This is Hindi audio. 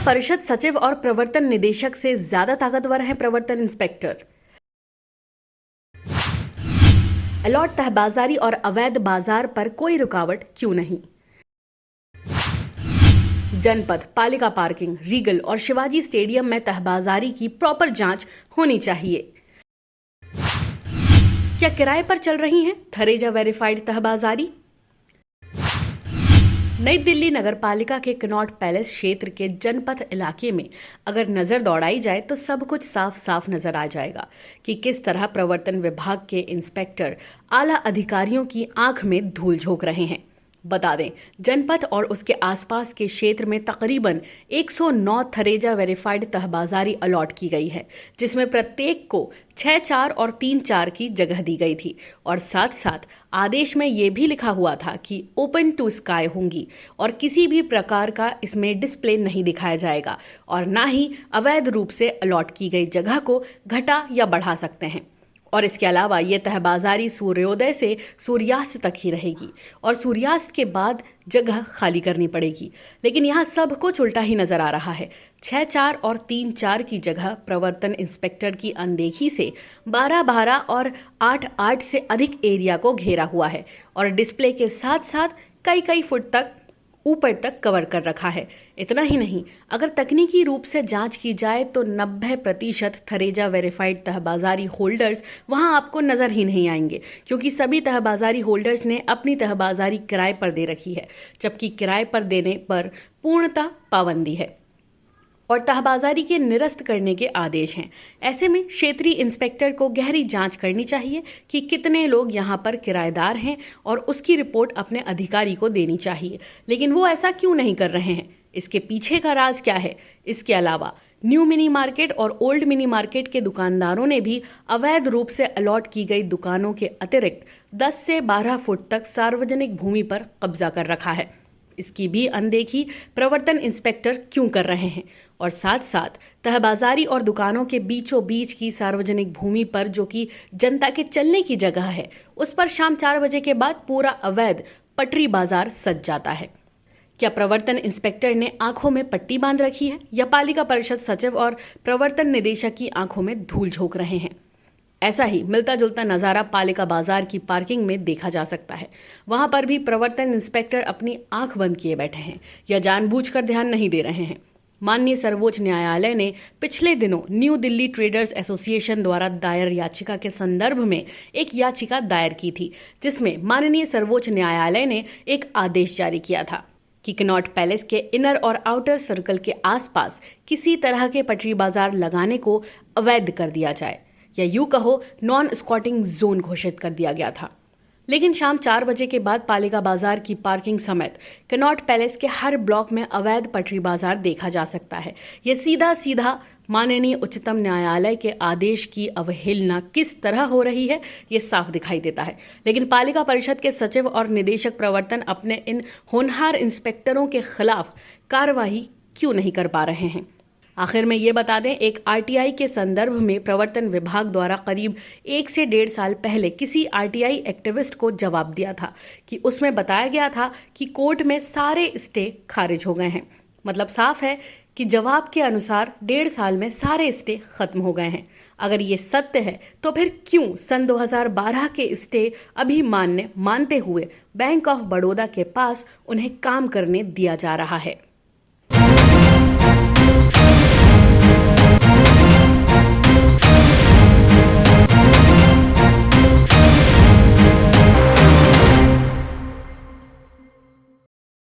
परिषद सचिव और प्रवर्तन निदेशक से ज्यादा ताकतवर हैं प्रवर्तन इंस्पेक्टर। अलॉट तहबाजारी और अवैध बाजार पर कोई रुकावट क्यों नहीं। जनपद, पालिका पार्किंग, रीगल और शिवाजी स्टेडियम में तहबाजारी की प्रॉपर जांच होनी चाहिए। क्या किराए पर चल रही हैं थरेजा वेरीफाइड तहबाजारी। नई दिल्ली नगर पालिका के कनॉट पैलेस क्षेत्र के जनपथ इलाके में अगर नजर दौड़ाई जाए तो सब कुछ साफ साफ नजर आ जाएगा कि किस तरह प्रवर्तन विभाग के इंस्पेक्टर आला अधिकारियों की आंख में धूल झोंक रहे हैं। बता दें, जनपथ और उसके आसपास के क्षेत्र में तकरीबन 109 थरेजा वेरीफाइड तहबाजारी अलॉट की गई है, जिसमें प्रत्येक को 6-4 और 3-4 की जगह दी गई थी और साथ साथ आदेश में यह भी लिखा हुआ था कि ओपन टू स्काई होंगी और किसी भी प्रकार का इसमें डिस्प्ले नहीं दिखाया जाएगा और ना ही अवैध रूप से अलॉट की गई जगह को घटा या बढ़ा सकते हैं। और इसके अलावा ये तहबाजारी सूर्योदय से सूर्यास्त तक ही रहेगी और सूर्यास्त के बाद जगह खाली करनी पड़ेगी। लेकिन यहाँ सब कुछ उल्टा ही नजर आ रहा है। 6-4 और 3-4 की जगह प्रवर्तन इंस्पेक्टर की अनदेखी से 12-12 और 8-8 से अधिक एरिया को घेरा हुआ है और डिस्प्ले के साथ साथ कई फुट तक ऊपर तक कवर कर रखा है। इतना ही नहीं, अगर तकनीकी रूप से जांच की जाए तो 90% थरेजा वेरीफाइड तहबाजारी होल्डर्स वहां आपको नजर ही नहीं आएंगे, क्योंकि सभी तहबाजारी होल्डर्स ने अपनी तहबाजारी किराए पर दे रखी है, जबकि किराए पर देने पर पूर्णतः पाबंदी है और तहबाजारी के निरस्त करने के आदेश हैं। ऐसे में क्षेत्रीय इंस्पेक्टर को गहरी जांच करनी चाहिए कि कितने लोग यहां पर किराएदार हैं और उसकी रिपोर्ट अपने अधिकारी को देनी चाहिए। लेकिन वो ऐसा क्यों नहीं कर रहे हैं? इसके पीछे का राज क्या है? इसके अलावा न्यू मिनी मार्केट और ओल्ड मिनी मार्केट के दुकानदारों ने भी अवैध रूप से अलॉट की गई दुकानों के अतिरिक्त 10 से 12 फुट तक सार्वजनिक भूमि पर कब्जा कर रखा है। इसकी भी अनदेखी प्रवर्तन इंस्पेक्टर क्यों कर रहे हैं? और साथ साथ तहबाजारी और दुकानों के बीचों बीच की सार्वजनिक भूमि पर, जो कि जनता के चलने की जगह है, उस पर शाम 4 बजे के बाद पूरा अवैध पटरी बाजार सज जाता है। क्या प्रवर्तन इंस्पेक्टर ने आंखों में पट्टी बांध रखी है या पालिका परिषद सचिव और प्रवर्तन निदेशक की आंखों में धूल झोंक रहे हैं? ऐसा ही मिलता जुलता नजारा पालिका बाजार की पार्किंग में देखा जा सकता है। वहां पर भी प्रवर्तन इंस्पेक्टर अपनी आंख बंद किए बैठे हैं या जानबूझकर ध्यान नहीं दे रहे हैं। माननीय सर्वोच्च न्यायालय ने पिछले दिनों न्यू दिल्ली ट्रेडर्स एसोसिएशन द्वारा दायर याचिका के संदर्भ में एक याचिका दायर की थी, जिसमें माननीय सर्वोच्च न्यायालय ने एक आदेश जारी किया था कि कनॉट पैलेस के इनर और आउटर सर्कल के आसपास किसी तरह के पटरी बाजार लगाने को अवैध कर दिया जाए या यूं कहो नॉन स्क्वाटिंग जोन घोषित कर दिया गया था। लेकिन शाम 4 बजे के बाद पालिका बाजार की पार्किंग समेत कनॉट पैलेस के हर ब्लॉक में अवैध पटरी बाजार देखा जा सकता है। यह सीधा माननीय उच्चतम न्यायालय के आदेश की अवहेलना किस तरह हो रही है, ये साफ दिखाई देता है। लेकिन पालिका परिषद के सचिव और निदेशक प्रवर्तन अपने इन होनहार इंस्पेक्टरों के खिलाफ कार्रवाई क्यों नहीं कर पा रहे हैं? आखिर में ये बता दें, एक आरटीआई के संदर्भ में प्रवर्तन विभाग द्वारा करीब 1 से 1.5 साल पहले किसी आरटीआई एक्टिविस्ट को जवाब दिया था कि उसमें बताया गया था कि कोर्ट में सारे स्टे खारिज हो गए हैं। मतलब साफ है कि जवाब के अनुसार 1.5 साल में सारे स्टे खत्म हो गए हैं। अगर ये सत्य है तो फिर क्यों सन 2012 के स्टे अभी मानते हुए बैंक ऑफ बड़ौदा के पास उन्हें काम करने दिया जा रहा है?